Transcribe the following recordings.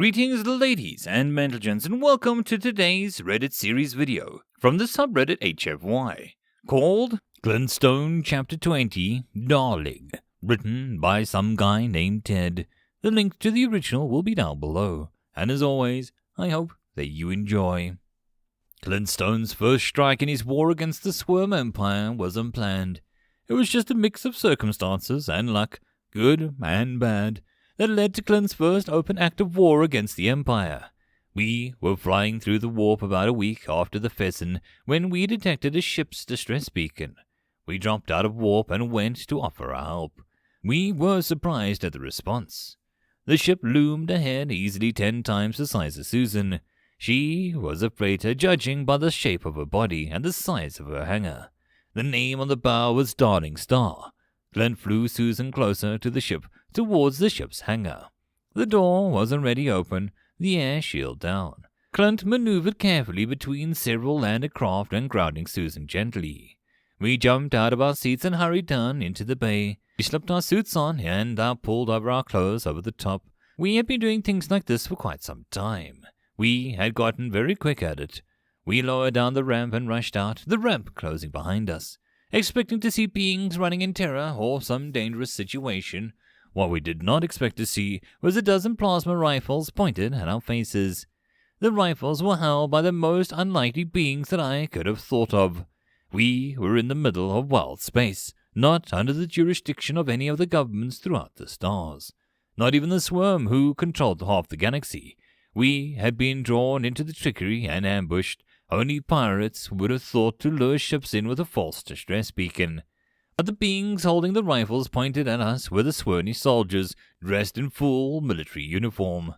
Greetings ladies and gentlemen, and welcome to today's Reddit series video from the subreddit HFY called Clint Ch.19 Darling, written by some guy named Ted. The link to the original will be down below, and as always, I hope that you enjoy. Clint Stone's first strike in his war against the Swarm Empire was unplanned. It was just a mix of circumstances and luck, good and bad, that led to Clint's first open act of war against the Empire. We were flying through the warp about a week after the Pheasant when we detected a ship's distress beacon. We dropped out of warp and went to offer our help. We were surprised at the response. The ship loomed ahead, easily 10 times the size of Susan. She was a freighter, judging by the shape of her body and the size of her hangar. The name on the bow was Darling Star. Clint flew Susan closer to the ship, towards the ship's hangar. The door was already open, the air shield down. Clint maneuvered carefully between several landed craft and grounding Susan gently. We jumped out of our seats and hurried down into the bay. We slipped our suits on and pulled over our clothes over the top. We had been doing things like this for quite some time. We had gotten very quick at it. We lowered down the ramp and rushed out, the ramp closing behind us, expecting to see beings running in terror or some dangerous situation. What we did not expect to see was a dozen plasma rifles pointed at our faces. The rifles were held by the most unlikely beings that I could have thought of. We were in the middle of wild space, not under the jurisdiction of any of the governments throughout the stars. Not even the Swarm, who controlled half the galaxy. We had been drawn into the trickery and ambushed. Only pirates would have thought to lure ships in with a false distress beacon. But the beings holding the rifles pointed at us were the Swarmy soldiers, dressed in full military uniform.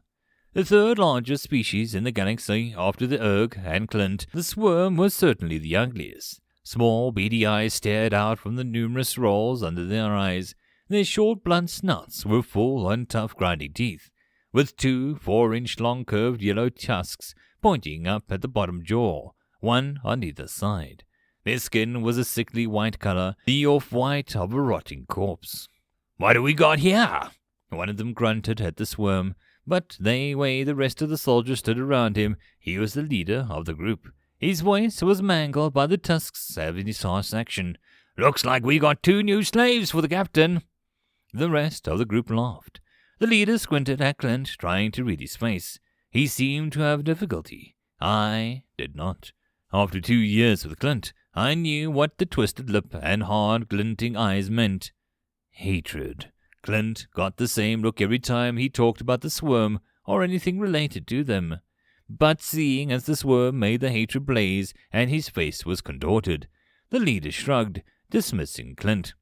The third largest species in the galaxy after the Urg and Clint, the Swarm was certainly the ugliest. Small, beady eyes stared out from the numerous rolls under their eyes. Their short, blunt snouts were full and tough, grinding teeth, with 2 4-inch long curved yellow tusks pointing up at the bottom jaw, one on either side. Their skin was a sickly white color, the off-white of a rotting corpse. "What do we got here?" one of them grunted at the Swarm, but the way the rest of the soldiers stood around him, he was the leader of the group. His voice was mangled by the tusks having his harsh action. "Looks like we got 2 new slaves for the captain." The rest of the group laughed. The leader squinted at Clint, trying to read his face. He seemed to have difficulty. I did not. After 2 years with Clint, I knew what the twisted lip and hard, glinting eyes meant. Hatred. Clint got the same look every time he talked about the Swarm or anything related to them. But seeing as the Swarm made the hatred blaze and his face was contorted, the leader shrugged, dismissing Clint.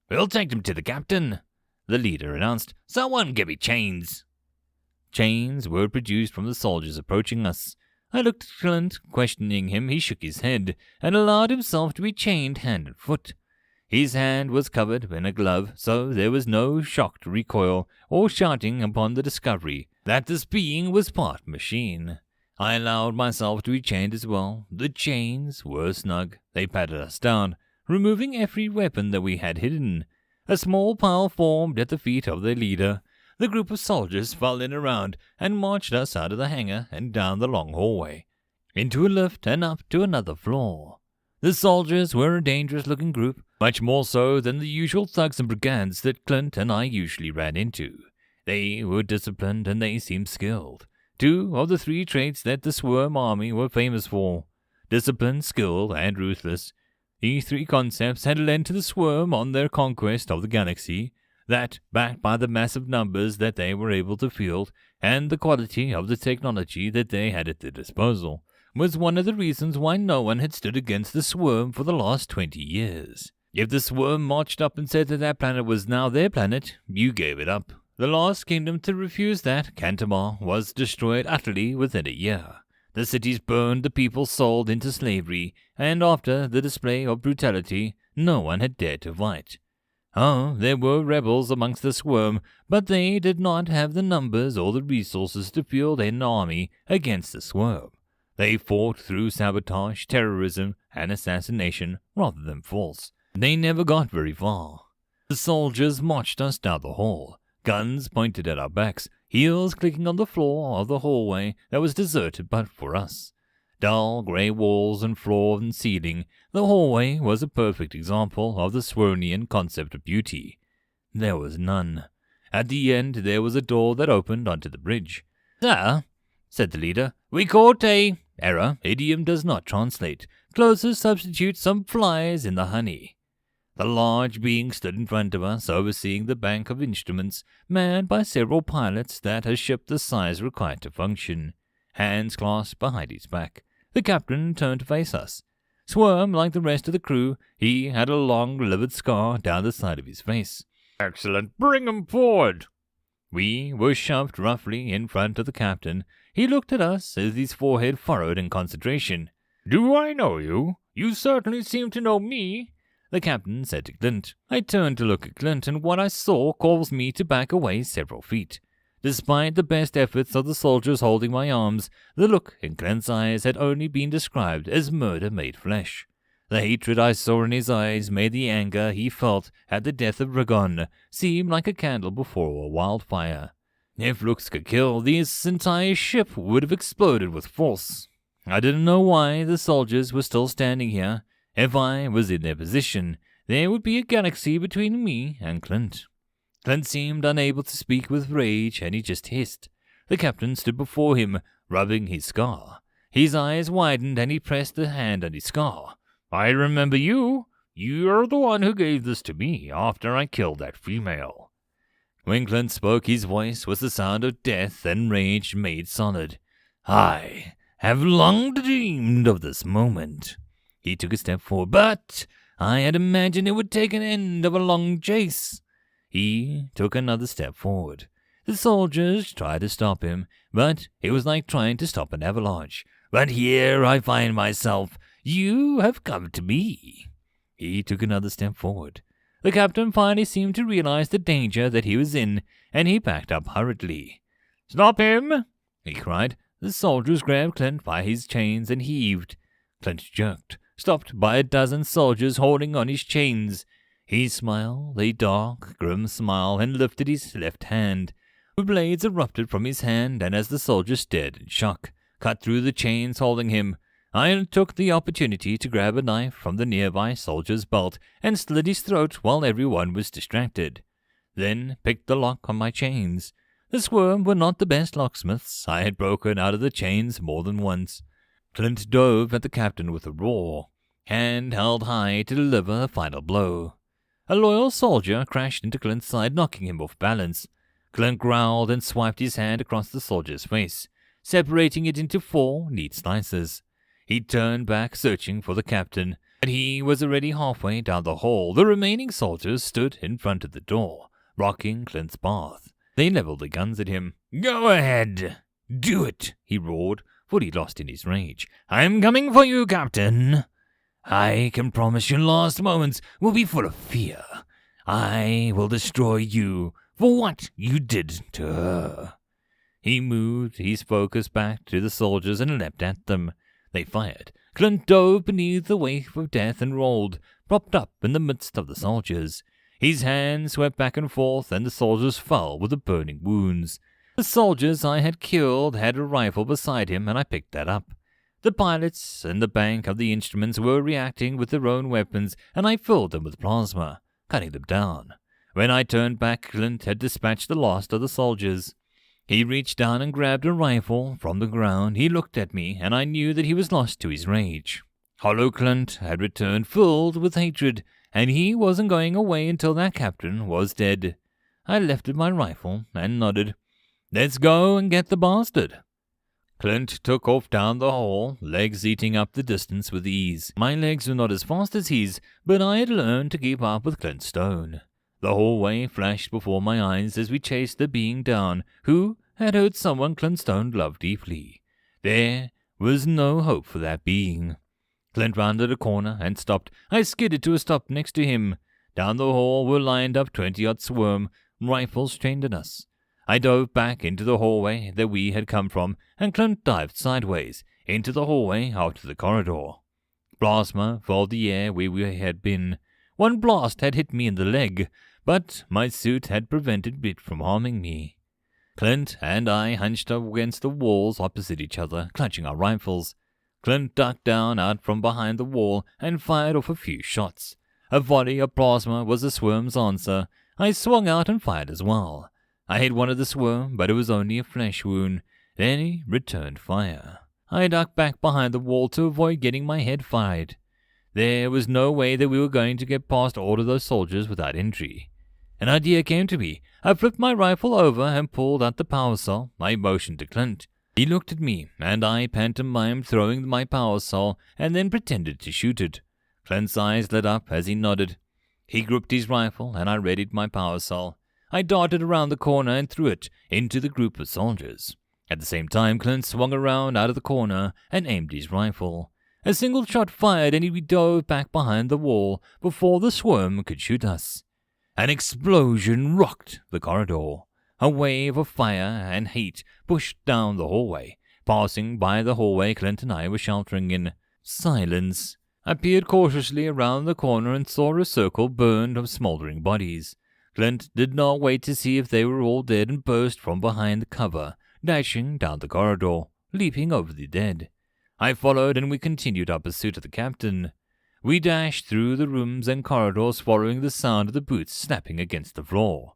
"We'll take them to the captain," the leader announced. "Someone give me chains." Chains were produced from the soldiers approaching us. I looked at Clint, questioning him. He shook his head and allowed himself to be chained hand and foot. His hand was covered in a glove, so there was no shocked recoil or shouting upon the discovery that this being was part machine. I allowed myself to be chained as well. The chains were snug. They patted us down, removing every weapon that we had hidden. A small pile formed at the feet of their leader. The group of soldiers fell in around and marched us out of the hangar and down the long hallway, into a lift and up to another floor. The soldiers were a dangerous-looking group, much more so than the usual thugs and brigands that Clint and I usually ran into. They were disciplined and they seemed skilled. 2 of the 3 traits that the Swarm army were famous for: discipline, skill, and ruthless. These 3 concepts had led to the Swarm on their conquest of the galaxy. That, backed by the massive numbers that they were able to field and the quality of the technology that they had at their disposal, was one of the reasons why no one had stood against the Swarm for the last 20 years. If the Swarm marched up and said that planet was now their planet, you gave it up. The last kingdom to refuse that, Cantamar, was destroyed utterly within a year. The cities burned, the people sold into slavery, and after the display of brutality, no one had dared to fight. Oh, there were rebels amongst the Swarm, but they did not have the numbers or the resources to field an army against the Swarm. They fought through sabotage, terrorism, and assassination rather than force. They never got very far. The soldiers marched us down the hall, guns pointed at our backs, heels clicking on the floor of the hallway that was deserted but for us. Dull grey walls and floor and ceiling, the hallway was a perfect example of the Swarnian concept of beauty. There was none. At the end there was a door that opened onto the bridge. "Sir," said the leader, "we caught a error. Idiom does not translate. Closer substitute some flies in the honey." The large being stood in front of us, overseeing the bank of instruments, manned by several pilots that a ship the size required to function. Hands clasped behind his back. The captain turned to face us. Swarm, like the rest of the crew, he had a long, livid scar down the side of his face. "Excellent, bring him forward." We were shoved roughly in front of the captain. He looked at us as his forehead furrowed in concentration. "Do I know you? You certainly seem to know me," the captain said to Clint. I turned to look at Clint, and what I saw caused me to back away several feet. Despite the best efforts of the soldiers holding my arms, the look in Clint's eyes had only been described as murder made flesh. The hatred I saw in his eyes made the anger he felt at the death of Raccoon seem like a candle before a wildfire. If looks could kill, this entire ship would have exploded with force. I didn't know why the soldiers were still standing here. If I was in their position, there would be a galaxy between me and Clint. Clint seemed unable to speak with rage, and he just hissed. The captain stood before him, rubbing his scar. His eyes widened, and he pressed a hand on his scar. "I remember you. You're the one who gave this to me after I killed that female." When Clint spoke, his voice was the sound of death and rage made solid. "I have long dreamed of this moment." He took a step forward, "but I had imagined it would take an end of a long chase." He took another step forward. The soldiers tried to stop him, but it was like trying to stop an avalanche. "But here I find myself. You have come to me." He took another step forward. The captain finally seemed to realize the danger that he was in, and he backed up hurriedly. "Stop him!" he cried. The soldiers grabbed Clint by his chains and heaved. Clint jerked, stopped by a dozen soldiers holding on his chains. He smiled, a dark, grim smile, and lifted his left hand. The blades erupted from his hand, and as the soldiers stared in shock, cut through the chains holding him. I took the opportunity to grab a knife from the nearby soldier's belt and slit his throat while everyone was distracted. Then picked the lock on my chains. The Swarm were not the best locksmiths. I had broken out of the chains more than once. Clint dove at the captain with a roar, hand held high to deliver the final blow. A loyal soldier crashed into Clint's side, knocking him off balance. Clint growled and swiped his hand across the soldier's face, separating it into 4 neat slices. He turned back, searching for the captain, but he was already halfway down the hall. The remaining soldiers stood in front of the door, rocking Clint's bath. They leveled their guns at him. "Go ahead! Do it!" he roared, fully lost in his rage. "I'm coming for you, Captain! I can promise your last moments will be full of fear. I will destroy you for what you did to her." He moved his focus back to the soldiers and leapt at them. They fired. Clint dove beneath the wave of death and rolled, propped up in the midst of the soldiers. His hands swept back and forth, and the soldiers fell with the burning wounds. The soldiers I had killed had a rifle beside him, and I picked that up. The pilots in the bank of the instruments were reacting with their own weapons, and I filled them with plasma, cutting them down. When I turned back, Clint had dispatched the last of the soldiers. He reached down and grabbed a rifle from the ground. He looked at me, and I knew that he was lost to his rage. Hollow Clint had returned filled with hatred, and he wasn't going away until that captain was dead. I lifted my rifle and nodded. "Let's go and get the bastard." Clint took off down the hall, legs eating up the distance with ease. My legs were not as fast as his, but I had learned to keep up with Clint Stone. The hallway flashed before my eyes as we chased the being down, who had hurt someone Clint Stone loved deeply. There was no hope for that being. Clint rounded a corner and stopped. I skidded to a stop next to him. Down the hall were lined up 20-odd Swarm, rifles trained at us. I dove back into the hallway that we had come from, and Clint dived sideways into the hallway out to the corridor. Plasma filled the air where we had been. One blast had hit me in the leg, but my suit had prevented it from harming me. Clint and I hunched up against the walls opposite each other, clutching our rifles. Clint ducked down out from behind the wall and fired off a few shots. A volley of plasma was the swarm's answer. I swung out and fired as well. I hit one of the swarm, but it was only a flesh wound. Then he returned fire. I ducked back behind the wall to avoid getting my head fired. There was no way that we were going to get past all of those soldiers without injury. An idea came to me. I flipped my rifle over and pulled out the power cell. I motioned to Clint. He looked at me, and I pantomimed throwing my power cell and then pretended to shoot it. Clint's eyes lit up as he nodded. He gripped his rifle, and I readied my power cell. I darted around the corner and threw it into the group of soldiers. At the same time, Clint swung around out of the corner and aimed his rifle. A single shot fired, and he dove back behind the wall before the swarm could shoot us. An explosion rocked the corridor. A wave of fire and heat pushed down the hallway. Passing by the hallway Clint and I were sheltering in. Silence. I peered cautiously around the corner and saw a circle burned of smoldering bodies. Clint did not wait to see if they were all dead and burst from behind the cover, dashing down the corridor, leaping over the dead. I followed, and we continued our pursuit of the captain. We dashed through the rooms and corridors, following the sound of the boots snapping against the floor.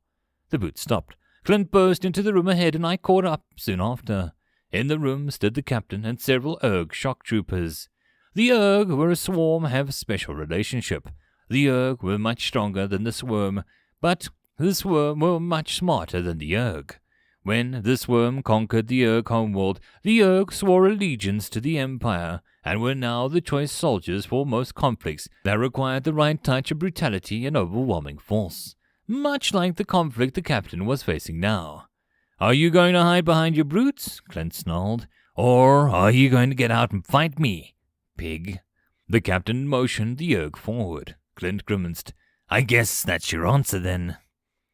The boots stopped. Clint burst into the room ahead, and I caught up soon after. In the room stood the captain and several Erg shock troopers. The Erg were a swarm have a special relationship. The Erg were much stronger than the swarm, but the swarm were much smarter than the Erg. When the swarm conquered the Erg homeworld, the Erg swore allegiance to the Empire, and were now the choice soldiers for most conflicts that required the right touch of brutality and overwhelming force. Much like the conflict the captain was facing now. "Are you going to hide behind your brutes?" Clint snarled. "Or are you going to get out and fight me, pig?" The captain motioned the Erg forward. Clint grimaced. "I guess that's your answer, then."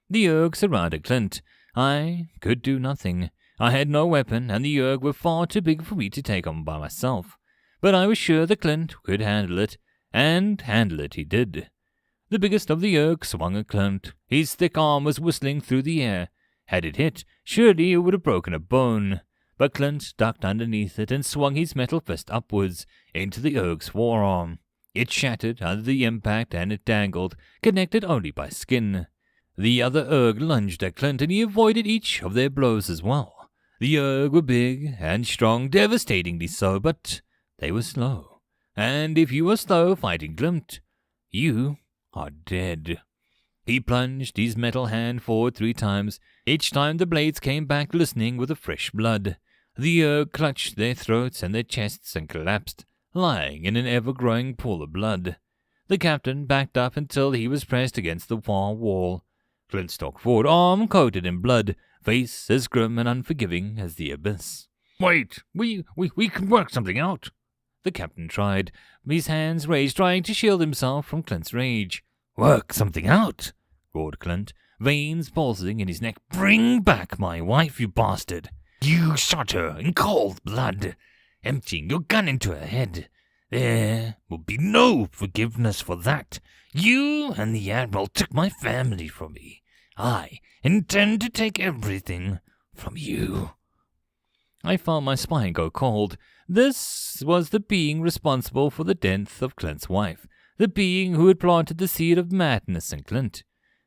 The Erg surrounded Clint. I could do nothing. I had no weapon, and the Erg were far too big for me to take on by myself. But I was sure that Clint could handle it, and handle it he did. The biggest of the Erg swung at Clint. His thick arm was whistling through the air. Had it hit, surely it would have broken a bone. But Clint ducked underneath it and swung his metal fist upwards into the Erg's forearm. It shattered under the impact, and it dangled, connected only by skin. The other Erg lunged at Clint, and he avoided each of their blows as well. The Erg were big and strong, devastatingly so, but they were slow. And if you were slow fighting Clint, you are dead. He plunged his metal hand forward 3 times. Each time the blades came back glistening with a fresh blood. The Erg clutched their throats and their chests and collapsed, lying in an ever-growing pool of blood. The captain backed up until he was pressed against the far wall. Clint stalked forward, arm coated in blood, face as grim and unforgiving as the abyss. "Wait, we can work something out." The captain tried, his hands raised, trying to shield himself from Clint's rage. "Work something out?" roared Clint, veins pulsing in his neck. "Bring back my wife, you bastard! You shot her in cold blood, emptying your gun into her head. There will be no forgiveness for that. You and the Admiral took my family from me. I intend to take everything from you." I felt my spine go cold. This was the being responsible for the death of Clint's wife, the being who had planted the seed of madness in Clint.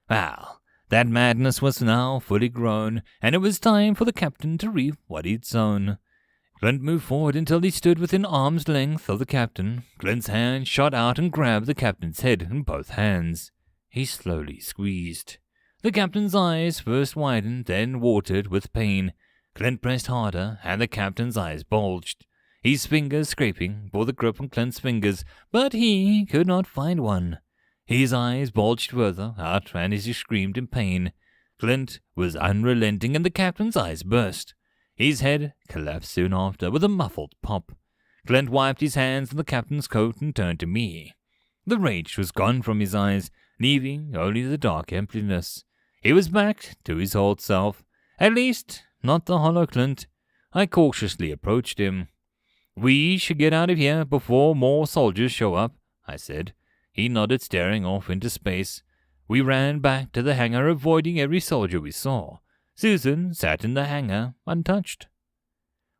Well, that madness was now fully grown, and it was time for the captain to reap what he'd sown. Clint moved forward until he stood within arm's length of the captain. Clint's hand shot out and grabbed the captain's head in both hands. He slowly squeezed. The captain's eyes first widened, then watered with pain. Clint pressed harder, and the captain's eyes bulged. His fingers scraping for the grip on Clint's fingers, but he could not find one. His eyes bulged further out, and he screamed in pain. Clint was unrelenting, and the captain's eyes burst. His head collapsed soon after, with a muffled pop. Clint wiped his hands on the captain's coat and turned to me. The rage was gone from his eyes, leaving only the dark emptiness. He was back to his old self. At least, not the hollow Clint. I cautiously approached him. "We should get out of here before more soldiers show up," I said. He nodded, staring off into space. We ran back to the hangar, avoiding every soldier we saw. Susan sat in the hangar, untouched.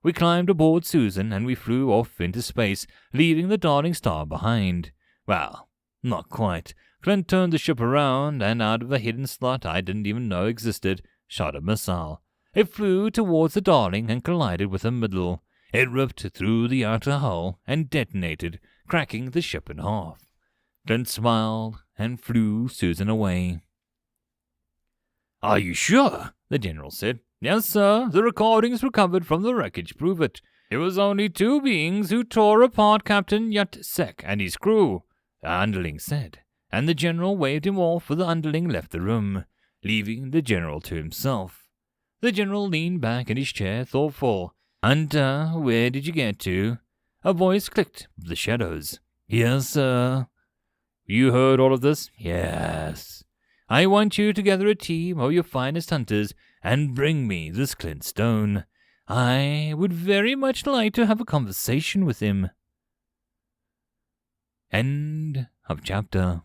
We climbed aboard Susan and we flew off into space, leaving the darling star behind. Well, not quite. Clint turned the ship around, and out of a hidden slot I didn't even know existed, shot a missile. It flew towards the darling and collided with the middle. It ripped through the outer hull and detonated, cracking the ship in half. Clint smiled and flew Susan away. "Are you sure?" the general said. "Yes, sir. The recordings recovered from the wreckage prove it. It was only 2 beings who tore apart Captain Ch.19 and his crew," the underling said, and the general waved him off as the underling left the room, leaving the general to himself. The general leaned back in his chair, thoughtful. "Hunter, where did you get to?" A voice clicked from the shadows. "Yes, sir." "You heard all of this?" "Yes." "I want you to gather a team of your finest hunters and bring me this Clint Stone. I would very much like to have a conversation with him." End of chapter.